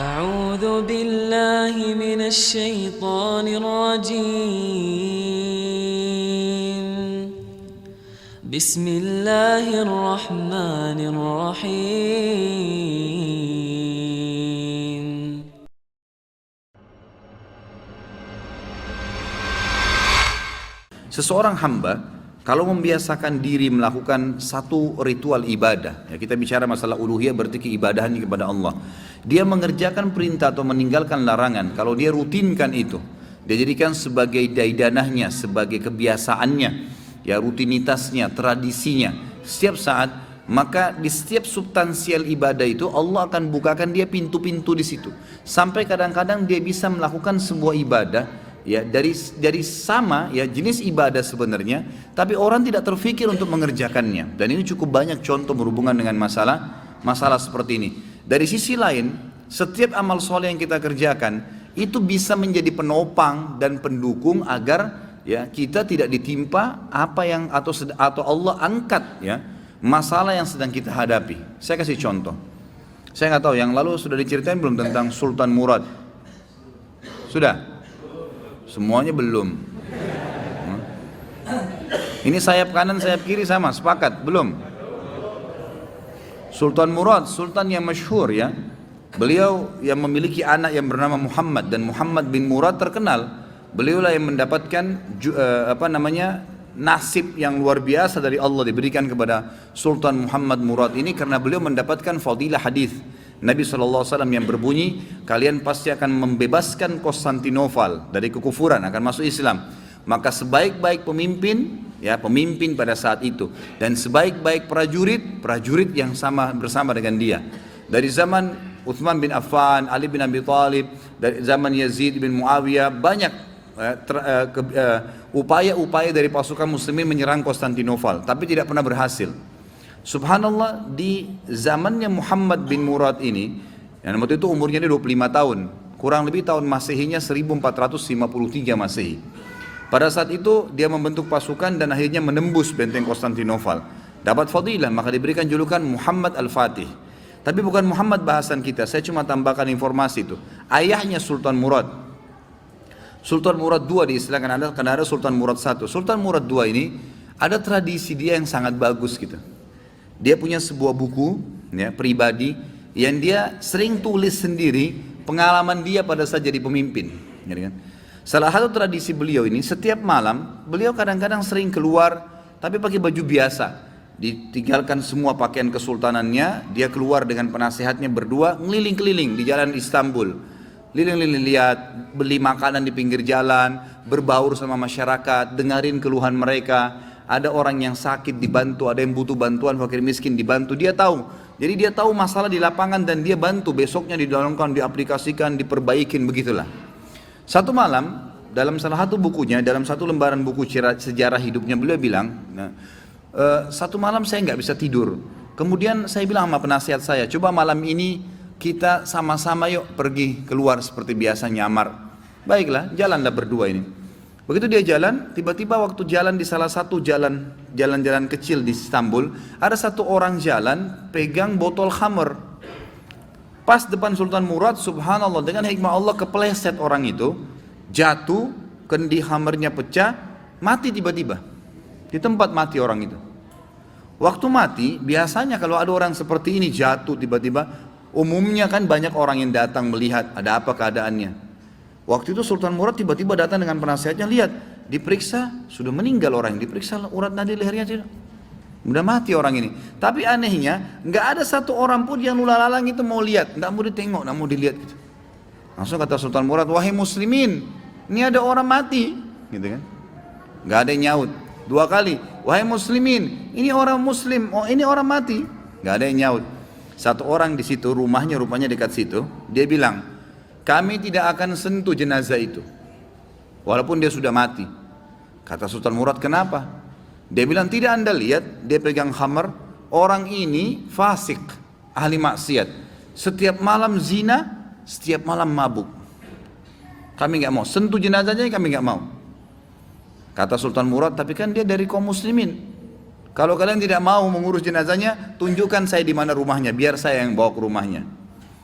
أعوذ بالله من الشيطان الرجيم بسم الله الرحمن الرحيم Seseorang hamba kalau membiasakan diri melakukan satu ritual ibadah, ya kita bicara masalah uluhiyah berarti keibadahan kepada Allah. Dia mengerjakan perintah atau meninggalkan larangan. Kalau dia rutinkan itu, dia jadikan sebagai daidanahnya, sebagai kebiasaannya, ya rutinitasnya, tradisinya. Setiap saat, maka di setiap substansial ibadah itu Allah akan bukakan dia pintu-pintu di situ. Sampai kadang-kadang dia bisa melakukan sebuah ibadah, ya dari sama ya jenis ibadah sebenarnya, tapi orang tidak terfikir untuk mengerjakannya. Dan ini cukup banyak contoh berhubungan dengan masalah seperti ini. Dari sisi lain, setiap amal soleh yang kita kerjakan itu bisa menjadi penopang dan pendukung agar ya kita tidak ditimpa apa yang atau Allah angkat ya masalah yang sedang kita hadapi. Saya kasih contoh. Saya nggak tahu yang lalu sudah diceritain belum tentang Sultan Murad? Sudah? Semuanya belum. Ini sayap kanan, sayap kiri sama, sepakat? Belum? Sultan Murad, sultan yang masyhur ya. Beliau yang memiliki anak yang bernama Muhammad, dan Muhammad bin Murad terkenal. Beliaulah yang mendapatkan nasib yang luar biasa dari Allah diberikan kepada Sultan Muhammad Murad ini karena beliau mendapatkan fadilah hadis Nabi SAW yang berbunyi, kalian pasti akan membebaskan Konstantinopel dari kekufuran, akan masuk Islam. Maka sebaik-baik pemimpin, ya pemimpin pada saat itu, dan sebaik-baik prajurit yang sama bersama dengan dia. Dari zaman Uthman bin Affan, Ali bin Abi Thalib, dari zaman Yazid bin Muawiyah, banyak upaya-upaya dari pasukan muslimin menyerang Konstantinopel, tapi tidak pernah berhasil. Subhanallah, di zamannya Muhammad bin Murad ini, yang waktu itu umurnya dia 25 tahun, kurang lebih tahun Masehinya 1453 Masehi. Pada saat itu dia membentuk pasukan dan akhirnya menembus benteng Konstantinopel. Dapat fadilah, maka diberikan julukan Muhammad Al-Fatih. Tapi bukan Muhammad bahasan kita, saya cuma tambahkan informasi itu. Ayahnya Sultan Murad. Sultan Murad II diistilahkan, karena ada Sultan Murad I. Sultan Murad II ini ada tradisi dia yang sangat bagus gitu. Dia punya sebuah buku ya, pribadi yang dia sering tulis sendiri pengalaman dia pada saat jadi pemimpin. Ya, kan? Salah satu tradisi beliau ini, setiap malam beliau kadang-kadang sering keluar tapi pakai baju biasa. Ditinggalkan semua pakaian kesultanannya, dia keluar dengan penasehatnya berdua ngeliling-keliling di jalan Istanbul. Keliling-keliling lihat, beli makanan di pinggir jalan, berbaur sama masyarakat, dengerin keluhan mereka. Ada orang yang sakit dibantu, ada yang butuh bantuan, fakir miskin dibantu, dia tahu. Jadi dia tahu masalah di lapangan dan dia bantu, besoknya didalamkan, diaplikasikan, diperbaikin, begitulah. Satu malam, dalam salah satu bukunya, dalam satu lembaran buku sejarah hidupnya, beliau bilang, satu malam saya nggak bisa tidur. Kemudian saya bilang sama penasihat saya, coba malam ini kita sama-sama yuk pergi keluar seperti biasa nyamar. Baiklah, jalanlah berdua ini. Begitu dia jalan, tiba-tiba waktu jalan di salah satu jalan-jalan kecil di Istanbul, ada satu orang jalan pegang botol khamr. Pas depan Sultan Murad, subhanallah, dengan hikmah Allah kepleset orang itu, jatuh, kendi khamrnya pecah, mati tiba-tiba. Di tempat mati orang itu. Waktu mati, biasanya kalau ada orang seperti ini jatuh tiba-tiba, umumnya kan banyak orang yang datang melihat ada apa keadaannya. Waktu itu Sultan Murad tiba-tiba datang dengan penasihatnya, lihat, diperiksa, sudah meninggal orang, diperiksa urat nadi lehernya tidak, udah mati orang ini. Tapi anehnya, nggak ada satu orang pun yang lula-lalang itu mau lihat, nggak mau ditengok, nggak mau dilihat gitu. Langsung kata Sultan Murad, wahai muslimin, ini ada orang mati, gitu kan? Nggak ada yang nyaut. Dua kali, wahai muslimin, ini orang muslim, oh ini orang mati, nggak ada yang nyaut. Satu orang di situ, rumahnya rupanya dekat situ, dia bilang, kami tidak akan sentuh jenazah itu walaupun dia sudah mati. Kata Sultan Murad, kenapa? Dia bilang, tidak anda lihat dia pegang khamar, orang ini fasik, ahli maksiat, setiap malam zina, setiap malam mabuk. Kami nggak mau sentuh jenazahnya, kami nggak mau. Kata Sultan Murad, tapi kan dia dari kaum muslimin, kalau kalian tidak mau mengurus jenazahnya, tunjukkan saya di mana rumahnya, biar saya yang bawa ke rumahnya.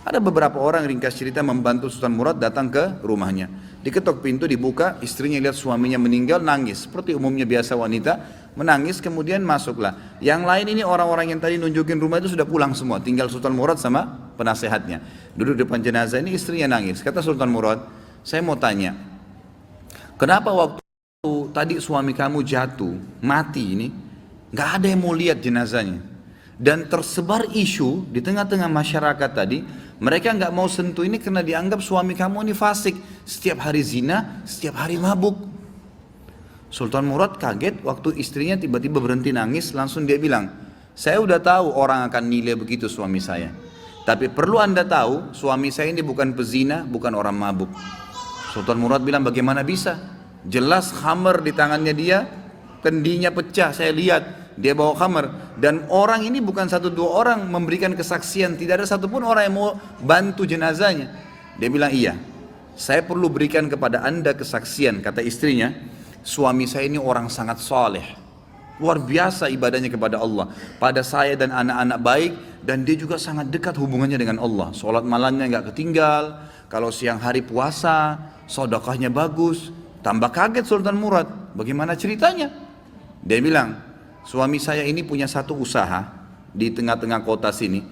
Ada beberapa orang ringkas cerita membantu Sultan Murad datang ke rumahnya. Diketok pintu, dibuka, istrinya lihat suaminya meninggal, nangis. Seperti umumnya biasa wanita, menangis, kemudian masuklah. Yang lain ini orang-orang yang tadi nunjukin rumah itu sudah pulang semua. Tinggal Sultan Murad sama penasehatnya. Duduk depan jenazah ini, istrinya nangis. Kata Sultan Murad, saya mau tanya, kenapa waktu tadi suami kamu jatuh, mati ini, gak ada yang mau lihat jenazahnya? Dan tersebar isu di tengah-tengah masyarakat tadi, mereka nggak mau sentuh ini karena dianggap suami kamu ini fasik, setiap hari zina, setiap hari mabuk. Sultan Murad kaget waktu istrinya tiba-tiba berhenti nangis, langsung dia bilang, saya udah tahu orang akan nilai begitu suami saya, tapi perlu anda tahu suami saya ini bukan pezina, bukan orang mabuk. Sultan Murad bilang, bagaimana bisa? Jelas khamar di tangannya dia, kendinya pecah, saya lihat dia bawa khamar, dan orang ini bukan satu dua orang memberikan kesaksian, tidak ada satupun orang yang mau bantu jenazahnya. Dia bilang, iya, saya perlu berikan kepada anda kesaksian. Kata istrinya, suami saya ini orang sangat saleh, luar biasa ibadahnya kepada Allah, pada saya dan anak-anak baik, dan dia juga sangat dekat hubungannya dengan Allah. Sholat malamnya nggak ketinggal, kalau siang hari puasa, sedekahnya bagus. Tambah kaget Sultan Murad, bagaimana ceritanya? Dia bilang, suami saya ini punya satu usaha di tengah-tengah kota sini.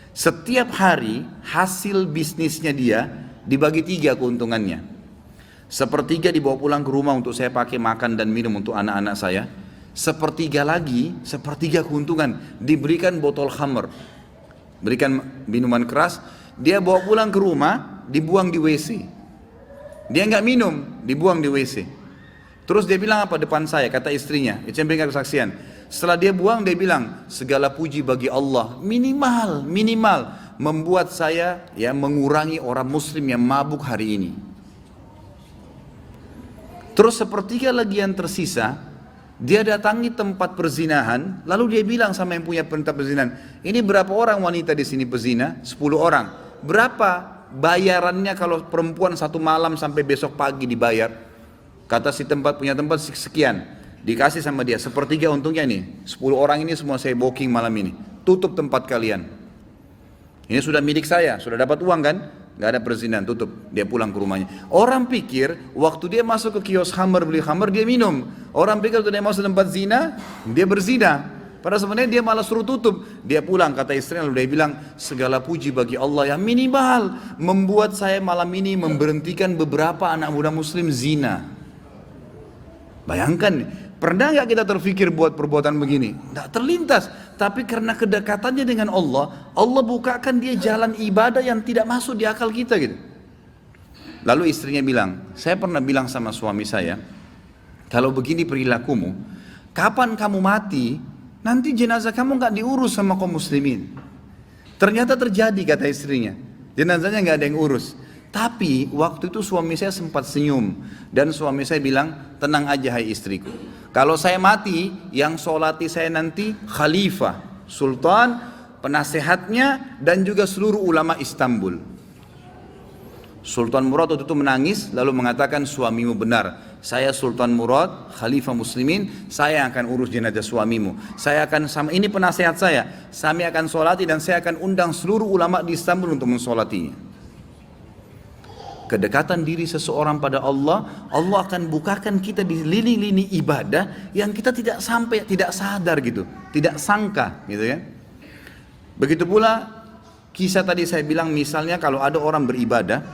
Setiap hari hasil bisnisnya dia dibagi 3 keuntungannya. Sepertiga dibawa pulang ke rumah untuk saya pakai makan dan minum untuk anak-anak saya. Sepertiga lagi, sepertiga keuntungan diberikan botol khamr, berikan minuman keras. Dia bawa pulang ke rumah, dibuang di WC. Dia nggak minum, dibuang di WC. Terus dia bilang apa depan saya, kata istrinya, itu yang berikan kesaksian. Setelah dia buang, dia bilang, segala puji bagi Allah, minimal membuat saya ya mengurangi orang muslim yang mabuk hari ini. Terus sepertiga lagi yang tersisa, dia datangi tempat perzinahan, lalu dia bilang sama yang punya tempat perzinahan, ini berapa orang wanita di sini pezina? 10 orang. Berapa bayarannya kalau perempuan satu malam sampai besok pagi dibayar? Kata si tempat punya tempat sekian, dikasih sama dia sepertiga untungnya nih, 10 orang ini semua saya booking malam ini, tutup tempat kalian, ini sudah milik saya, sudah dapat uang kan, gak ada perzinahan, tutup. Dia pulang ke rumahnya. Orang pikir waktu dia masuk ke kios khamr beli khamr dia minum, orang pikir waktu dia masuk tempat zina dia berzina, padahal sebenarnya dia malah suruh tutup. Dia pulang, kata istrinya, lalu dia bilang, segala puji bagi Allah yang minimal membuat saya malam ini memberhentikan beberapa anak muda muslim zina. Bayangkan, pernah nggak kita terfikir buat perbuatan begini? Nggak terlintas, tapi karena kedekatannya dengan Allah, Allah bukakan dia jalan ibadah yang tidak masuk di akal kita gitu. Lalu istrinya bilang, saya pernah bilang sama suami saya, kalau begini perilakumu, kapan kamu mati, nanti jenazah kamu nggak diurus sama kaum muslimin. Ternyata terjadi, kata istrinya, jenazahnya nggak ada yang urus. Tapi waktu itu suami saya sempat senyum, dan suami saya bilang, tenang aja hai istriku, kalau saya mati yang sholati saya nanti khalifah, sultan, penasehatnya, dan juga seluruh ulama Istanbul. Sultan Murad waktu itu menangis lalu mengatakan, suamimu benar, saya Sultan Murad, khalifah muslimin, saya akan urus jenazah suamimu, saya akan sama, ini penasehat saya akan sholati, dan saya akan undang seluruh ulama di Istanbul untuk mensolatinya. Kedekatan diri seseorang pada Allah, Allah akan bukakan kita di lini-lini ibadah yang kita tidak sadar gitu, tidak sangka gitu ya. Begitu pula kisah tadi saya bilang, misalnya kalau ada orang beribadah,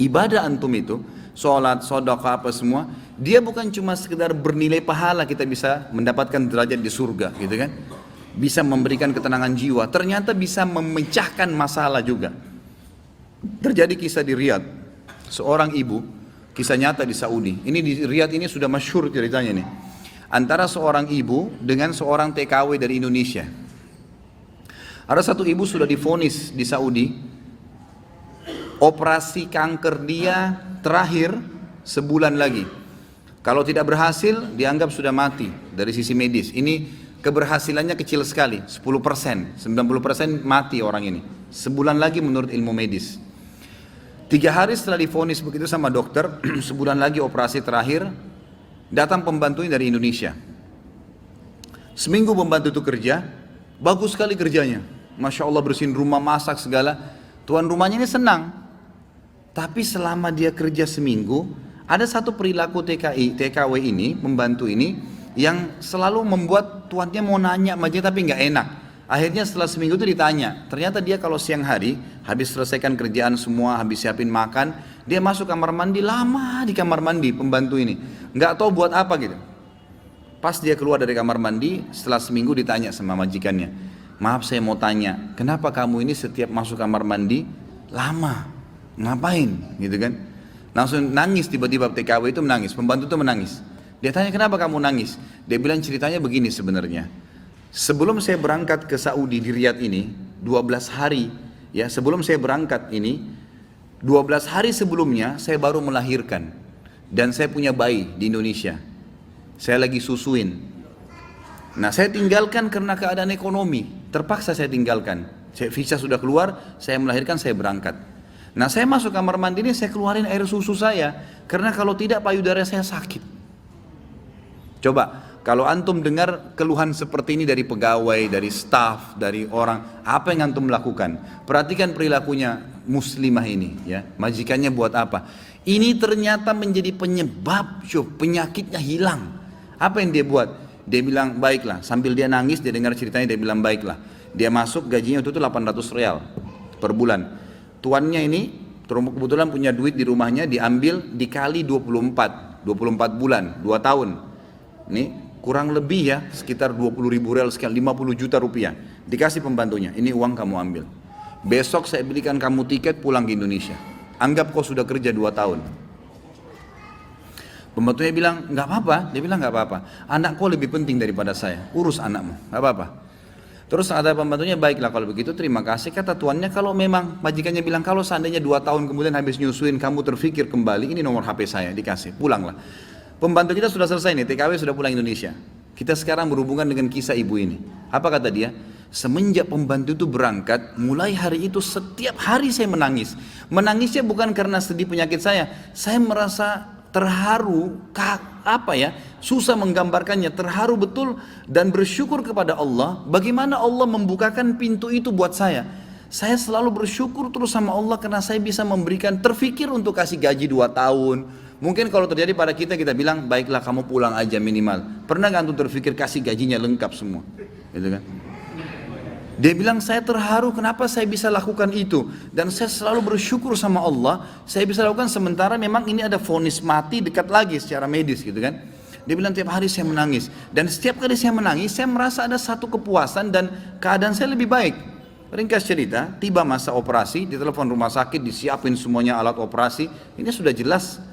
ibadah antum itu, sholat, sedekah apa semua, dia bukan cuma sekedar bernilai pahala, kita bisa mendapatkan derajat di surga gitu kan, bisa memberikan ketenangan jiwa, ternyata bisa memecahkan masalah juga. Terjadi kisah di Riyadh, seorang ibu, kisah nyata di Saudi. Ini di Riyadh ini sudah masyhur ceritanya nih. Antara seorang ibu dengan seorang TKW dari Indonesia. Ada satu ibu sudah divonis di Saudi, operasi kanker dia terakhir sebulan lagi. Kalau tidak berhasil, dianggap sudah mati dari sisi medis. Ini keberhasilannya kecil sekali, 10%, 90% mati orang ini. Sebulan lagi menurut ilmu medis. 3 hari setelah divonis begitu sama dokter, sebulan lagi operasi terakhir, datang pembantunya dari Indonesia. Seminggu pembantu itu kerja, bagus sekali kerjanya. Masya Allah bersihin rumah, masak segala. Tuan rumahnya ini senang. Tapi selama dia kerja seminggu, ada satu perilaku TKW ini, pembantu ini, yang selalu membuat tuannya mau nanya sama dia tapi nggak enak. Akhirnya setelah seminggu itu ditanya, ternyata dia kalau siang hari, habis selesaikan kerjaan semua, habis siapin makan, dia masuk kamar mandi, lama di kamar mandi pembantu ini. Nggak tahu buat apa gitu. Pas dia keluar dari kamar mandi, setelah seminggu ditanya sama majikannya, maaf saya mau tanya, kenapa kamu ini setiap masuk kamar mandi, lama, ngapain gitu kan. Langsung nangis tiba-tiba TKW itu menangis, pembantu itu menangis. Dia tanya kenapa kamu nangis, dia bilang ceritanya begini sebenarnya. Sebelum saya berangkat ke Saudi di Riyadh ini, 12 hari, ya sebelum saya berangkat ini, 12 hari sebelumnya saya baru melahirkan. Dan saya punya bayi di Indonesia. Saya lagi susuin. Nah saya tinggalkan karena keadaan ekonomi, terpaksa saya tinggalkan. Visa sudah keluar, saya melahirkan, saya berangkat. Nah saya masuk kamar mandi ini, saya keluarin air susu saya, karena kalau tidak payudara saya sakit. Coba, kalau antum dengar keluhan seperti ini dari pegawai, dari staf, dari orang, apa yang antum lakukan? Perhatikan perilakunya muslimah ini, ya. Majikannya buat apa? Ini ternyata menjadi penyebab, penyakitnya hilang. Apa yang dia buat? Dia bilang baiklah, sambil dia nangis, dia dengar ceritanya, dia bilang baiklah. Dia masuk, gajinya itu 800 real per bulan. Tuannya ini kebetulan punya duit di rumahnya, diambil dikali 24 bulan, 2 tahun. Ini kurang lebih ya sekitar 20 ribu real sekian, 50 juta rupiah. Dikasih pembantunya, ini uang kamu ambil. Besok saya belikan kamu tiket pulang ke Indonesia. Anggap kau sudah kerja 2 tahun. Pembantunya bilang, nggak apa-apa. Dia bilang nggak apa-apa. Anak kau lebih penting daripada saya. Urus anakmu, nggak apa-apa. Terus kata pembantunya, baiklah kalau begitu terima kasih. Kata tuannya, kalau memang majikannya bilang, kalau seandainya 2 tahun kemudian habis nyusuin kamu terfikir kembali, ini nomor HP saya, dikasih, pulanglah. Pembantu kita sudah selesai nih, TKW sudah pulang Indonesia. Kita sekarang berhubungan dengan kisah ibu ini. Apa kata dia? Semenjak pembantu itu berangkat, mulai hari itu setiap hari saya menangis. Menangisnya bukan karena sedih penyakit saya merasa terharu, susah menggambarkannya, terharu betul dan bersyukur kepada Allah. Bagaimana Allah membukakan pintu itu buat saya. Saya selalu bersyukur terus sama Allah karena saya bisa memberikan, terfikir untuk kasih gaji 2 tahun. Mungkin kalau terjadi pada kita bilang, baiklah kamu pulang aja minimal. Pernah gak antum terfikir kasih gajinya lengkap semua? Gitu kan? Dia bilang, saya terharu kenapa saya bisa lakukan itu. Dan saya selalu bersyukur sama Allah, saya bisa lakukan sementara memang ini ada vonis mati dekat lagi secara medis gitu kan. Dia bilang tiap hari saya menangis. Dan setiap kali saya menangis, saya merasa ada satu kepuasan dan keadaan saya lebih baik. Ringkas cerita, tiba masa operasi, ditelepon rumah sakit, disiapin semuanya alat operasi. Ini sudah jelas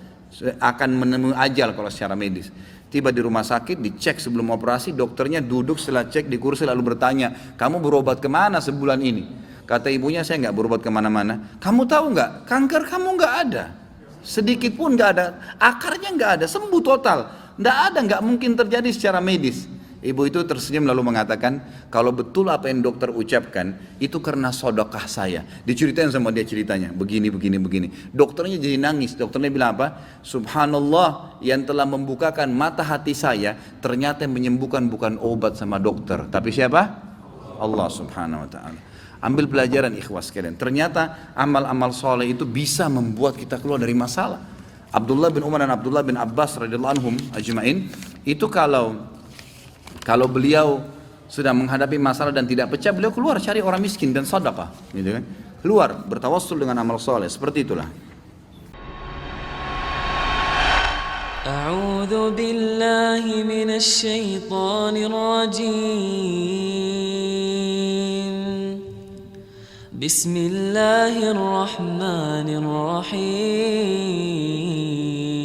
akan menemui ajal kalau secara medis. Tiba di rumah sakit, dicek sebelum operasi, dokternya duduk setelah cek di kursi lalu bertanya, kamu berobat kemana sebulan ini? Kata ibunya, saya nggak berobat kemana-mana. Kamu tahu nggak, kanker kamu nggak ada, sedikit pun nggak ada, akarnya nggak ada, sembuh total, nggak mungkin terjadi secara medis. Ibu itu tersenyum lalu mengatakan, kalau betul apa yang dokter ucapkan, itu karena sedekah saya. Diceritain sama dia ceritanya, begini. Dokternya jadi nangis, dokternya bilang apa? Subhanallah, yang telah membukakan mata hati saya, ternyata yang menyembuhkan bukan obat sama dokter, tapi siapa? Allah subhanahu wa ta'ala. Ambil pelajaran ikhwas sekalian, ternyata amal-amal soleh itu bisa membuat kita keluar dari masalah. Abdullah bin Umar dan Abdullah bin Abbas radhiyallahu anhum ajma'in, itu kalau beliau sudah menghadapi masalah dan tidak pecah, beliau keluar cari orang miskin dan sedekah, gitu kan? Keluar bertawassul dengan amal soleh, seperti itulah. A'udzu billahi minasy syaithanir rajim. Bismillahirrahmanirrahim.